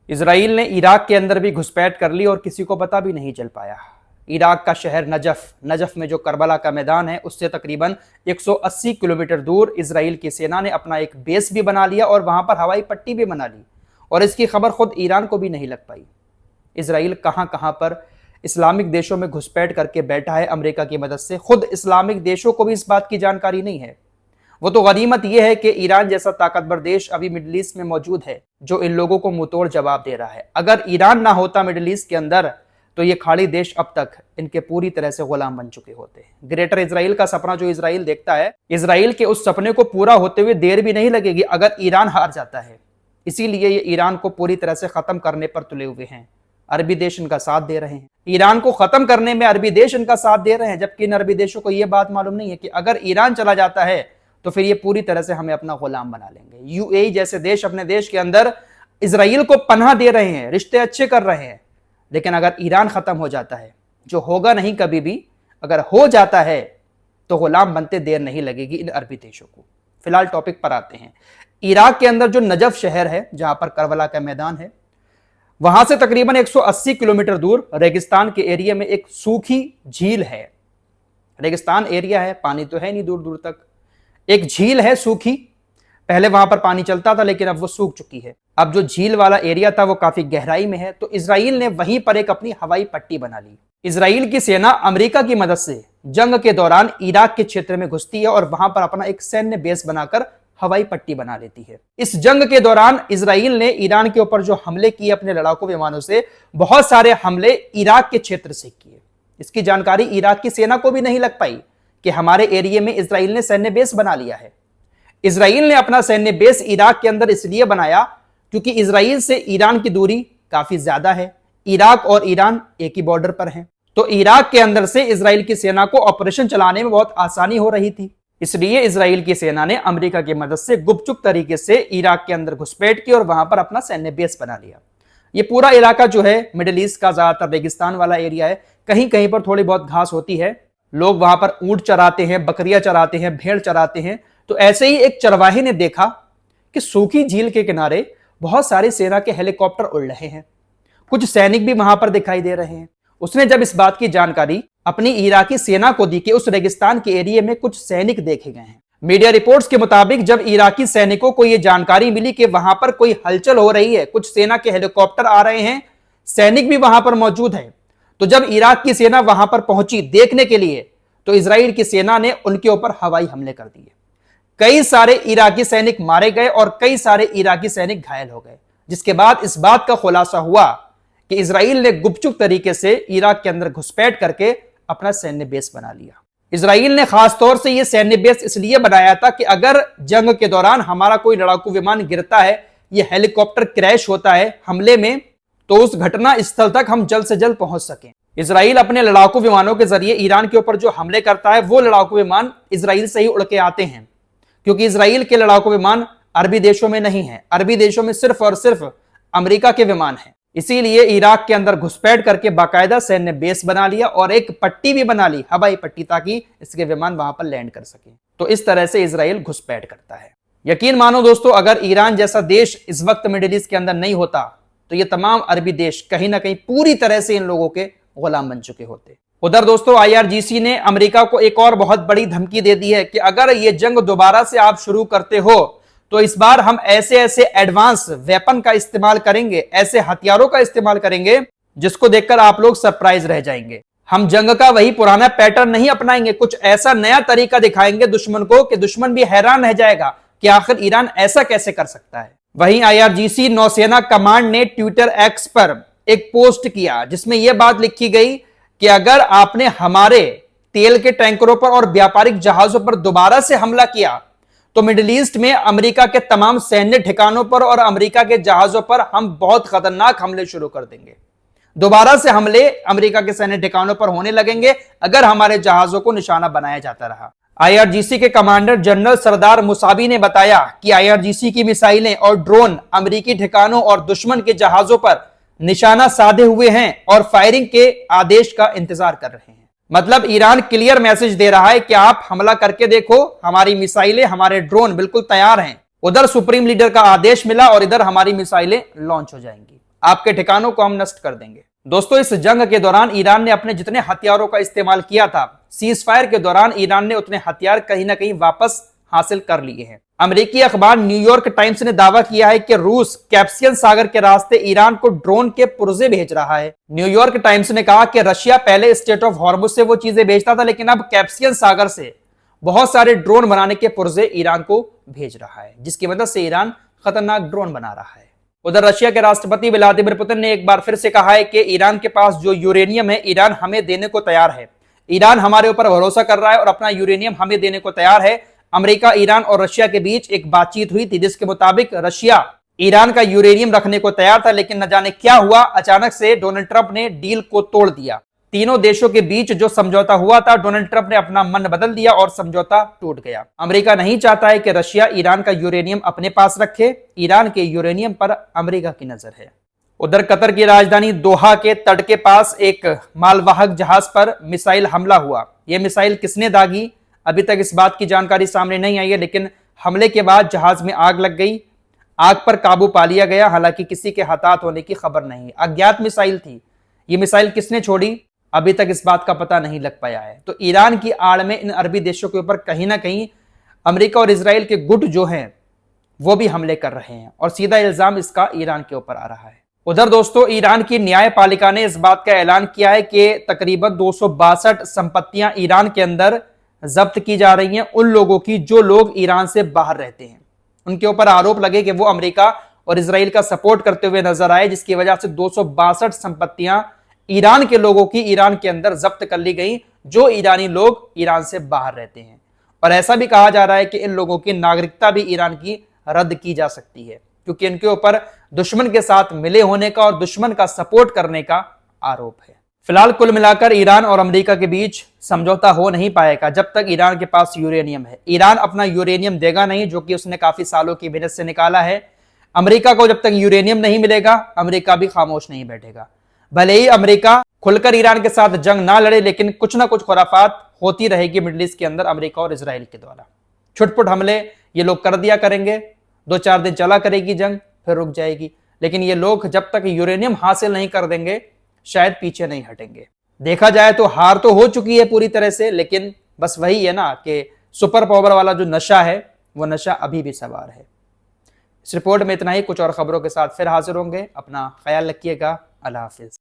Israel ने Iraq के अंदर भी घुसपैठ कर ली और किसी को पता भी नहीं चल पाया। इराक का शहर नजफ में जो करबला का मैदान है उससे तकरीबन 180 किलोमीटर दूर इजराइल की सेना ने अपना एक बेस भी बना लिया और वहां पर हवाई पट्टी भी बना ली और इसकी खबर खुद ईरान को भी नहीं लग पाई। इजराइल कहां कहां पर इस्लामिक देशों में घुसपैठ करके बैठा है अमेरिका की मदद से, खुद इस्लामिक देशों को भी इस बात की जानकारी नहीं है। वो तो गनीमत यह है कि ईरान जैसा ताकतवर देश अभी मिडिल ईस्ट में मौजूद है जो इन लोगों को मुंहतोड़ जवाब दे रहा है। अगर ईरान ना होता मिडिल ईस्ट के अंदर तो ये खाड़ी देश अब तक इनके पूरी तरह से गुलाम बन चुके होते। ग्रेटर इजराइल का सपना जो इजराइल देखता है, इजराइल के उस सपने को पूरा होते हुए देर भी नहीं लगेगी अगर ईरान हार जाता है। इसीलिए ये ईरान को पूरी तरह से खत्म करने पर तुले हुए हैं। अरबी देश इनका साथ दे रहे हैं। ईरान को खत्म करने में अरबी देश इनका साथ दे रहे हैं, जबकि इन अरबी देशों को यह बात मालूम नहीं है कि अगर ईरान चला जाता है तो फिर ये पूरी तरह से हमें अपना गुलाम बना लेंगे। यूएई जैसे देश अपने देश के अंदर इजराइल को पनाह दे रहे हैं, रिश्ते अच्छे कर रहे हैं, लेकिन अगर ईरान खत्म हो जाता है, जो होगा नहीं कभी भी, अगर हो जाता है तो गुलाम बनते देर नहीं लगेगी इन अरबी देशों को। फिलहाल टॉपिक पर आते हैं। इराक के अंदर जो नजफ शहर है जहां पर करबला का मैदान है, वहां से तकरीबन 180 किलोमीटर दूर रेगिस्तान के एरिया में एक सूखी झील है। रेगिस्तान एरिया है, पानी तो है नहीं दूर दूर तक। एक झील है सूखी, पहले वहां पर पानी चलता था लेकिन अब वो सूख चुकी है। अब जो झील वाला एरिया था वो काफी गहराई में है, तो इजराइल ने वहीं पर एक अपनी हवाई पट्टी बना ली। इजराइल की सेना अमेरिका की मदद से जंग के दौरान इराक के क्षेत्र में घुसती है और वहां पर अपना एक सैन्य बेस बनाकर हवाई पट्टी बना लेती है। इस जंग के दौरान इजराइल ने ईरान के ऊपर जो हमले किए अपने लड़ाकू विमानों से, बहुत सारे हमले इराक के क्षेत्र से किए। इसकी जानकारी इराक की सेना को भी नहीं लग पाई कि हमारे एरिया में इजराइल ने सैन्य बेस बना लिया है। इजराइल ने अपना सैन्य बेस इराक के अंदर इसलिए बनाया क्योंकि इजराइल से ईरान की दूरी काफी ज्यादा है। इराक और ईरान एक ही बॉर्डर पर हैं, तो इराक के अंदर से इजराइल की सेना को ऑपरेशन चलाने में बहुत आसानी हो रही थी। इसलिए इजराइल की सेना ने अमेरिका की मदद से गुपचुप तरीके से इराक के अंदर घुसपैठ की और वहां पर अपना सैन्य बेस बना लिया। ये पूरा इलाका जो है मिडिल ईस्ट का ज्यादातर रेगिस्तान वाला एरिया है। कहीं कहीं पर थोड़ी बहुत घास होती है, लोग वहां पर ऊंट चराते हैं, बकरियां चराते हैं, भेड़ चराते हैं। तो ऐसे ही एक चरवाहे ने देखा कि सूखी झील के किनारे बहुत सारे सेना के हेलीकॉप्टर उड़ रहे हैं, कुछ सैनिक भी वहां पर दिखाई दे रहे हैं। उसने जब इस बात की जानकारी अपनी इराकी सेना को दी कि उस रेगिस्तान के एरिया में कुछ सैनिक देखे गए हैं। मीडिया रिपोर्ट्स के मुताबिक जब इराकी सैनिकों को यह जानकारी मिली कि वहां पर कोई हलचल हो रही है, कुछ सेना के हेलीकॉप्टर आ रहे हैं, सैनिक भी वहां पर मौजूद हैं, तो जब इराक की सेना वहां पर पहुंची देखने के लिए, तो इजराइल की सेना ने उनके ऊपर हवाई हमले कर दिए। कई सारे इराकी सैनिक मारे गए और कई सारे इराकी सैनिक घायल हो गए, जिसके बाद इस बात का खुलासा हुआ कि इजराइल ने गुपचुप तरीके से इराक के अंदर घुसपैठ करके अपना सैन्य बेस बना लिया। इजराइल ने खास तौर से यह सैन्य बेस इसलिए बनाया था कि अगर जंग के दौरान हमारा कोई लड़ाकू विमान गिरता है, यह हेलीकॉप्टर क्रैश होता है हमले में, तो उस घटना स्थल तक हम जल्द से जल्द पहुंच सकें। इजराइल अपने लड़ाकू विमानों के जरिए ईरान के ऊपर जो हमले करता है वो लड़ाकू विमान इजराइल से ही उड़ के आते हैं, क्योंकि इजराइल के लड़ाकू विमान अरबी देशों में नहीं है। अरबी देशों में सिर्फ और सिर्फ अमेरिका के विमान हैं। इसीलिए इराक के अंदर घुसपैठ करके बाकायदा सैन्य बेस बना लिया और एक पट्टी भी बना ली, हवाई पट्टी, ताकि इसके विमान वहां पर लैंड कर सके। तो इस तरह से इजराइल घुसपैठ करता है। यकीन मानो दोस्तों, अगर ईरान जैसा देश इस वक्त मिडिल ईस्ट के अंदर नहीं होता तो ये तमाम अरबी देश कहीं ना कहीं पूरी तरह से इन लोगों के गुलाम बन चुके होते। उधर दोस्तों IRGC ने अमेरिका को एक और बहुत बड़ी धमकी दे दी है कि अगर ये जंग दोबारा से आप शुरू करते हो तो इस बार हम ऐसे ऐसे एडवांस वेपन का इस्तेमाल करेंगे, ऐसे हथियारों का इस्तेमाल करेंगे जिसको देखकर आप लोग सरप्राइज रह जाएंगे। हम जंग का वही पुराना पैटर्न नहीं अपनाएंगे, कुछ ऐसा नया तरीका दिखाएंगे दुश्मन को कि दुश्मन भी हैरान रह जाएगा कि आखिर ईरान ऐसा कैसे कर सकता है। वहीं IRGC नौसेना कमांड ने ट्विटर एक्स पर एक पोस्ट किया जिसमें यह बात लिखी गई कि अगर आपने हमारे तेल के टैंकरों पर और व्यापारिक जहाजों पर दोबारा से हमला किया तो मिडिल ईस्ट में अमेरिका के तमाम सैन्य ठिकानों पर और अमेरिका के जहाजों पर हम बहुत खतरनाक हमले शुरू कर देंगे। दोबारा से हमले अमेरिका के सैन्य ठिकानों पर होने लगेंगे अगर हमारे जहाजों को निशाना बनाया जाता रहा। IRGC के कमांडर जनरल सरदार मुसावी ने बताया कि IRGC की मिसाइलें और ड्रोन अमेरिकी ठिकानों और दुश्मन के जहाजों पर निशाना साधे हुए हैं और फायरिंग के आदेश का इंतजार कर रहे हैं। मतलब ईरान क्लियर मैसेज दे रहा है कि आप हमला करके देखो, हमारी मिसाइलें, हमारे ड्रोन बिल्कुल तैयार हैं। उधर सुप्रीम लीडर का आदेश मिला और इधर हमारी मिसाइलें लॉन्च हो जाएंगी। आपके ठिकानों को हम नष्ट कर देंगे। दोस्तों, इस जंग के दौरान ईरान ने अपने जितने हथियारों का इस्तेमाल किया था, सीज फायर के दौरान ईरान ने उतने हथियार कहीं ना कहीं वापस हासिल कर लिए हैं। अमेरिकी अखबार न्यूयॉर्क टाइम्स ने दावा किया है कि रूस कैस्पियन सागर के रास्ते ईरान को ड्रोन के पुर्जे भेज रहा है। न्यूयॉर्क टाइम्स ने कहा कि रशिया पहले स्टेट ऑफ हॉर्मुज से वो चीजें भेजता था, लेकिन अब कैस्पियन सागर से बहुत सारे ड्रोन बनाने के पुर्जे ईरान को भेज रहा है, जिसकी मदद से ईरान खतरनाक ड्रोन बना रहा है। उधर रशिया के राष्ट्रपति व्लादिमीर पुतिन ने एक बार फिर से कहा है कि ईरान के पास जो यूरेनियम है, ईरान हमें देने को तैयार है। ईरान हमारे ऊपर भरोसा कर रहा है और अपना यूरेनियम हमें देने को तैयार है। अमेरिका, ईरान और रशिया के बीच एक बातचीत हुई थी, जिसके मुताबिक रशिया ईरान का यूरेनियम रखने को तैयार था, लेकिन न जाने क्या हुआ, अचानक से डोनाल्ड ट्रंप ने डील को तोड़ दिया। तीनों देशों के बीच जो समझौता हुआ था, डोनाल्ड ट्रंप ने अपना मन बदल दिया और समझौता टूट गया। अमेरिका नहीं चाहता है कि रशिया ईरान का यूरेनियम अपने पास रखे। ईरान के यूरेनियम पर अमेरिका की नजर है। उधर कतर की राजधानी दोहा के तट के पास एक मालवाहक जहाज पर मिसाइल हमला हुआ। यह मिसाइल किसने दागी, अभी तक इस बात की जानकारी सामने नहीं आई है, लेकिन हमले के बाद जहाज में आग लग गई। आग पर काबू पा लिया गया, हालांकि किसी के हताहत होने की खबर नहीं। अज्ञात मिसाइल थी। यह मिसाइल किसने छोड़ी, अभी तक इस बात का पता नहीं लग पाया है। तो ईरान की आड़ में इन अरबी देशों के ऊपर कहीं ना कहीं अमेरिका और इजराइल के गुट जो हैं वो भी हमले कर रहे हैं, और सीधा इल्जाम इसका ईरान के ऊपर आ रहा है। उधर दोस्तों, ईरान की न्यायपालिका ने इस बात का ऐलान किया है कि तकरीबन 262 संपत्तियां ईरान के अंदर जब्त की जा रही हैं, उन लोगों की जो लोग ईरान से बाहर रहते हैं। उनके ऊपर आरोप लगे कि वो अमेरिका और इजराइल का सपोर्ट करते हुए नजर आए, जिसकी वजह से 262 संपत्तियां ईरान के लोगों की ईरान के अंदर जब्त कर ली गई, जो ईरानी लोग ईरान से बाहर रहते हैं। और ऐसा भी कहा जा रहा है कि इन लोगों की नागरिकता भी ईरान की रद्द की जा सकती है, क्योंकि इनके ऊपर दुश्मन के साथ मिले होने का और दुश्मन का सपोर्ट करने का आरोप है। फिलहाल कुल मिलाकर ईरान और अमेरिका के बीच समझौता हो नहीं पाएगा जब तक ईरान के पास यूरेनियम है। ईरान अपना यूरेनियम देगा नहीं, जो कि उसने काफी सालों की मेहनत से निकाला है। अमेरिका को जब तक यूरेनियम नहीं मिलेगा, अमेरिका भी खामोश नहीं बैठेगा। भले ही अमेरिका खुलकर ईरान के साथ जंग ना लड़े, लेकिन कुछ ना कुछ खुराफात होती रहेगी मिडिल ईस्ट के अंदर अमेरिका और इजराइल के द्वारा। छुटपुट हमले ये लोग कर दिया करेंगे, 2-4 दिन चला करेगी जंग, फिर रुक जाएगी। लेकिन ये लोग जब तक यूरेनियम हासिल नहीं कर देंगे, शायद पीछे नहीं हटेंगे। देखा जाए तो हार तो हो चुकी है पूरी तरह से, लेकिन बस वही है ना कि सुपर पावर वाला जो नशा है, वो नशा अभी भी सवार है। इस रिपोर्ट में इतना ही। कुछ और खबरों के साथ फिर हाजिर होंगे। अपना ख्याल रखिएगा। अल्लाह हाफिज।